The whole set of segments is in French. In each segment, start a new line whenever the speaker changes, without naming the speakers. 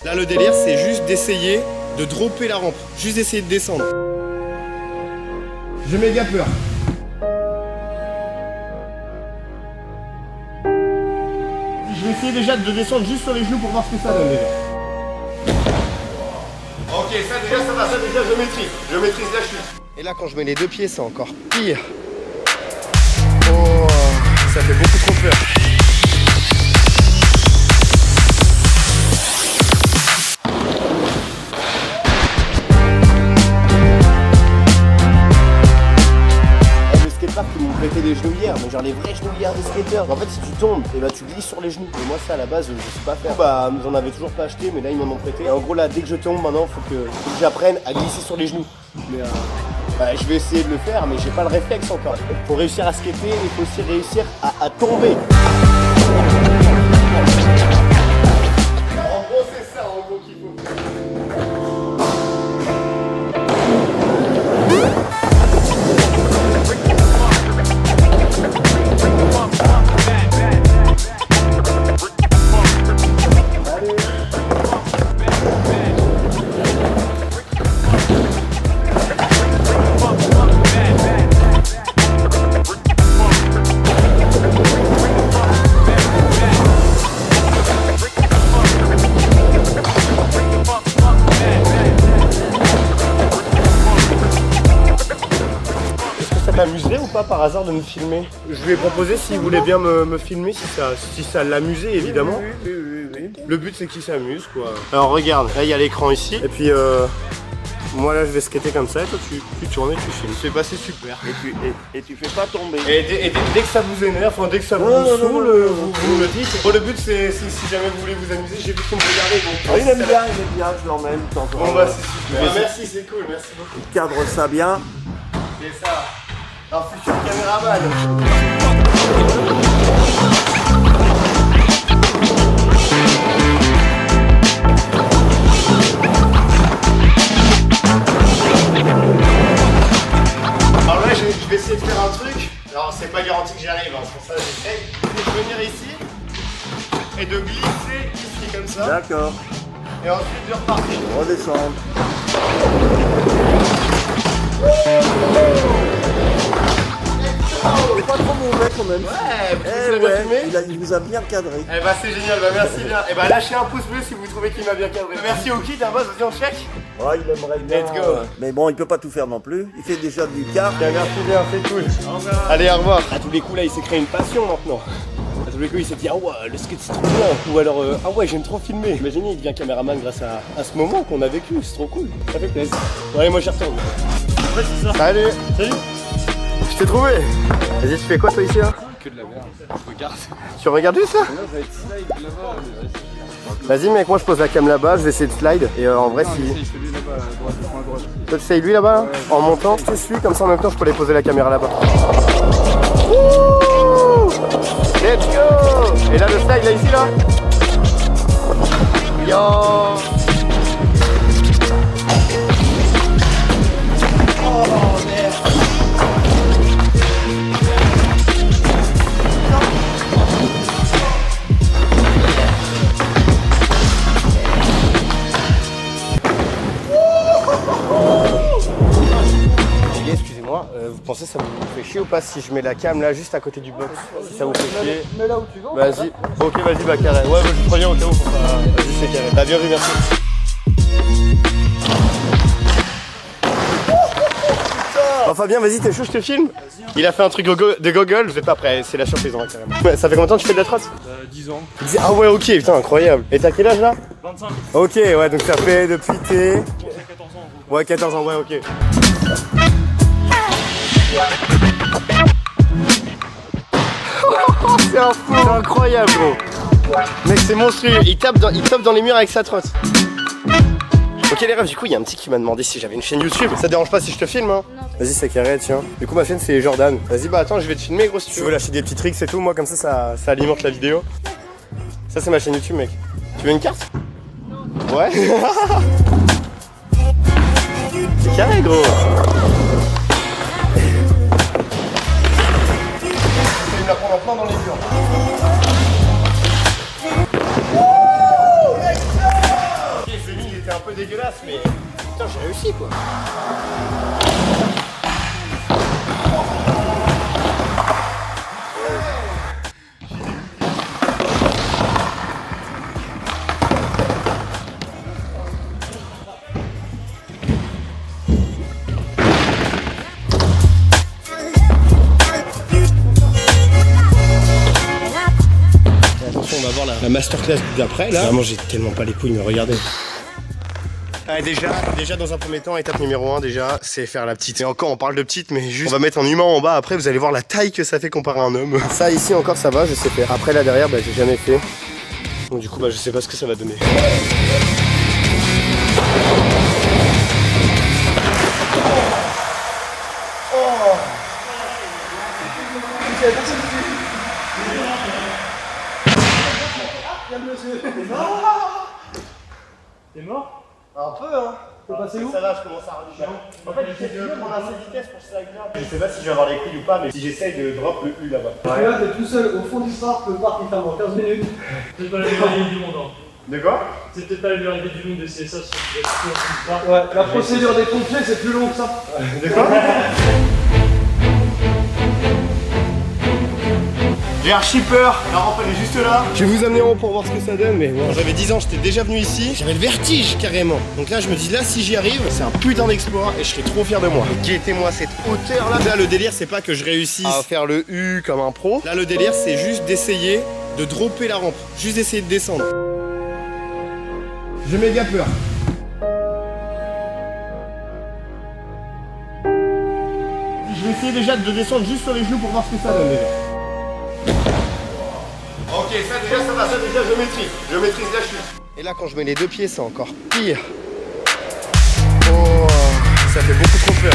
Là, le délire, c'est juste d'essayer de dropper la rampe. Juste d'essayer de descendre. J'ai méga peur. Je vais essayer déjà de descendre juste sur les genoux pour voir ce que ça donne déjà. Ok, ça déjà ça va, ça déjà je maîtrise la chute. Et là quand je mets les deux pieds c'est encore pire. Oh, ça fait beaucoup trop peur. Qui m'ont prêté des genouillères, mais genre les vraies genouillères de skater. En fait, si tu tombes, et bah tu glisses sur les genoux. Et moi, ça à la base, je sais pas faire. Bah, j'en avais toujours pas acheté, mais là, ils m'en ont prêté. Et en gros, là, dès que je tombe, maintenant, faut que j'apprenne à glisser sur les genoux. Mais bah, je vais essayer de le faire, mais j'ai pas le réflexe encore. Pour réussir à skater, il faut aussi réussir à tomber. En gros, c'est ça, en gros, qu'il faut. M'amuserait ou pas par hasard de me filmer? Je lui ai proposé s'il voulait bien me filmer, si ça l'amusait évidemment. Oui. Le but c'est qu'il s'amuse quoi. Alors regarde, là il y a l'écran ici, et puis moi là je vais skater comme ça, et toi tu tournes et tu filmes. C'est passé super.
Et tu fais pas tomber.
Et dès que ça vous énerve, enfin, dès que ça vous saoule, vous me le dites. Bon, le but c'est si jamais vous voulez vous amuser, j'ai vu que vous me regardez. Donc,
Il aime bien, je l'emmène.
Bon bah c'est super. Merci, c'est cool, merci beaucoup.
Il cadre ça bien.
C'est ça. Un futur caméraman. Alors là, je vais essayer de faire un truc. Alors, c'est pas garanti que j'y arrive, hein. Pour ça, j'essaye de venir ici et de glisser ici comme ça.
D'accord.
Et ensuite de repartir.
Redescendre. Pas trop mauvais quand même.
Ouais,
il vous a bien cadré.
Eh bah c'est génial, bah merci bien. Eh bah lâchez un pouce bleu si vous trouvez qu'il m'a bien cadré. Merci au kid, hein, boss, vas-y on check.
Ouais, il aimerait bien.
Let's go.
Mais bon, il peut pas tout faire non plus. Il fait déjà du kart.
Bien, merci bien, c'est cool. Allez, au revoir. À tous les coups là, il s'est créé une passion maintenant. À tous les coups, il s'est dit ah ouais, le skate c'est trop bien. Ou alors ah ouais, j'aime trop filmer. Imaginez, il devient caméraman grâce à ce moment qu'on a vécu, c'est trop cool. Ça fait plaisir. Bon, allez, moi j'y retourne.
Ouais, c'est ça.
Salut.
Salut.
Je t'ai trouvé. Vas-y, tu fais quoi toi ici là?
Que de la merde. Je regarde.
Tu regardes juste ça? Vas-y mec, moi je pose la cam là-bas, je vais essayer de slide. Et en vrai si...
Celui là-bas, à droite, à droite.
Toi tu essayes lui là-bas là? En montant, je te suis, comme ça en même temps je peux aller poser la caméra là-bas. Let's go! Et là le slide là ici là? Yo! Oh merde! Excusez-moi, vous pensez que ça vous fait chier ou pas si je mets la cam là juste à côté du box? Si ça vous fait chier?
Mets là où tu veux.
Vas-y. Ok, vas-y, bah carré. Ouais, bah, je préviens au cas où pour pas... Vas-y, c'est carré. Bah bien vu, merci. Bon, Fabien, vas-y, t'es chaud, je te filme? Il a fait un truc de goggle, je vais pas après, c'est la surprise en vrai carrément. Ouais, ça fait combien de temps que tu fais de la trotte?
10 ans.
Ah ouais, ok, putain, incroyable. Et t'as quel âge là?
25.
Ok, ouais, donc ça fait depuis tes...
14 ans en gros.
Ouais, 14 ans, ouais, ok. C'est un fou, c'est incroyable gros. Mec c'est monstrueux, il tape dans les murs avec sa trotte. Ok les refs, du coup il y a un petit qui m'a demandé si j'avais une chaîne YouTube. Ça te dérange pas si je te filme hein? Vas-y c'est carré tiens. Du coup ma chaîne c'est Jordan. Vas-y bah attends je vais te filmer gros si tu veux lâcher des petits tricks et tout. Moi comme ça alimente la vidéo. Ça c'est ma chaîne YouTube mec. Tu veux une carte? Non. Ouais. C'est carré gros. Il me la prend en plein dans les murs. un peu dégueulasse, mais putain, j'ai réussi quoi. Attention, on va voir la masterclass d'après là. Vraiment, j'ai tellement pas les couilles, mais regardez. Ah, déjà dans un premier temps, étape numéro 1 déjà, c'est faire la petite. Et encore on parle de petite, mais juste on va mettre un humain en bas, après vous allez voir la taille que ça fait comparé à un homme. Ça ici encore ça va, je sais faire. Après là derrière, bah j'ai jamais fait. Donc du coup bah je sais pas ce que ça va donner.
T'es mort?
Un peu hein. Ça va, je commence à revenir. En fait, j'essaie de prendre assez de vitesse pour ce slide-là. Je sais pas si je vais avoir les couilles ou pas, mais si j'essaye de drop le U là-bas.
Parce que là, t'es tout seul au fond du parc, le parc il ferme en 15 minutes.
C'est pas la vérité du monde. Hein.
De quoi?
C'est peut-être pas la vérité du monde d'essayer ça sur le parc.
Ouais, la procédure des pompiers c'est plus long que ça.
De quoi? J'ai archi peur, la rampe elle est juste là. Je vais vous amener en haut pour voir ce que ça donne, mais bon. Quand j'avais 10 ans, j'étais déjà venu ici, j'avais le vertige carrément. Donc là, je me dis, là, si j'y arrive, c'est un putain d'exploit et je serai trop fier de moi. Guettez-moi cette hauteur là. Là, le délire, c'est pas que je réussisse à faire le U comme un pro. Là, le délire, c'est juste d'essayer de dropper la rampe, juste d'essayer de descendre. J'ai méga peur. Je vais essayer déjà de descendre juste sur les genoux pour voir ce que ça donne déjà. Ok, ça déjà ça va, ça déjà je maîtrise la chute. Et là quand je mets les deux pieds c'est encore pire. Oh, ça fait beaucoup trop peur.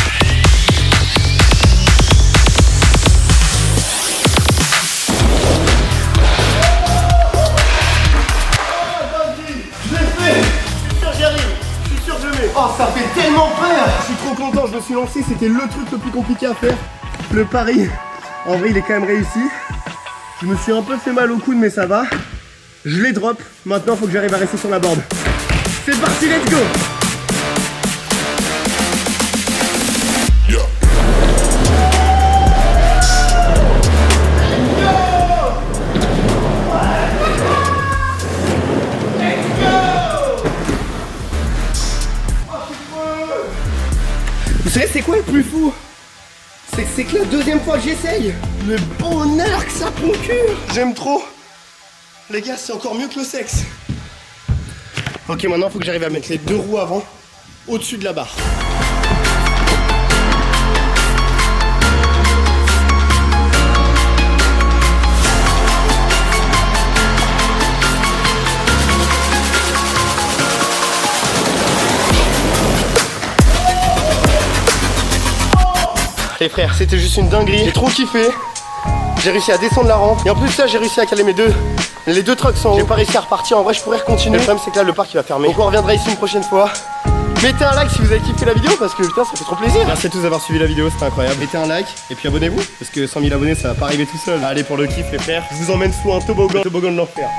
Je l'ai fait. Je suis sûr que j'y arrive, je suis sûr que je mets. Oh ça fait tellement peur. Je suis trop content, je me suis lancé, c'était le truc le plus compliqué à faire. Le pari, en vrai il est quand même réussi. Je me suis un peu fait mal au coude mais ça va. Je les drop. Maintenant faut que j'arrive à rester sur la board. C'est parti, let's go. Vous savez c'est quoi le plus fou? C'est que la deuxième fois que j'essaye, le bonheur que ça procure. J'aime trop. Les gars, c'est encore mieux que le sexe. Ok, maintenant, il faut que j'arrive à mettre les deux roues avant au-dessus de la barre. Les frères, c'était juste une dinguerie. J'ai trop kiffé. J'ai réussi à descendre la rampe. Et en plus de ça, j'ai réussi à caler les deux trucks en haut. J'ai pas réussi à repartir. En vrai, je pourrais continuer. Le problème, c'est que là, le parc il va fermer. Donc, on reviendra ici une prochaine fois. Mettez un like si vous avez kiffé la vidéo parce que putain, ça fait trop plaisir. Merci à tous d'avoir suivi la vidéo, c'était incroyable. Mettez un like et puis abonnez-vous parce que 100 000 abonnés, ça va pas arriver tout seul. Allez, pour le kiff, les frères, je vous emmène sous un toboggan de l'enfer.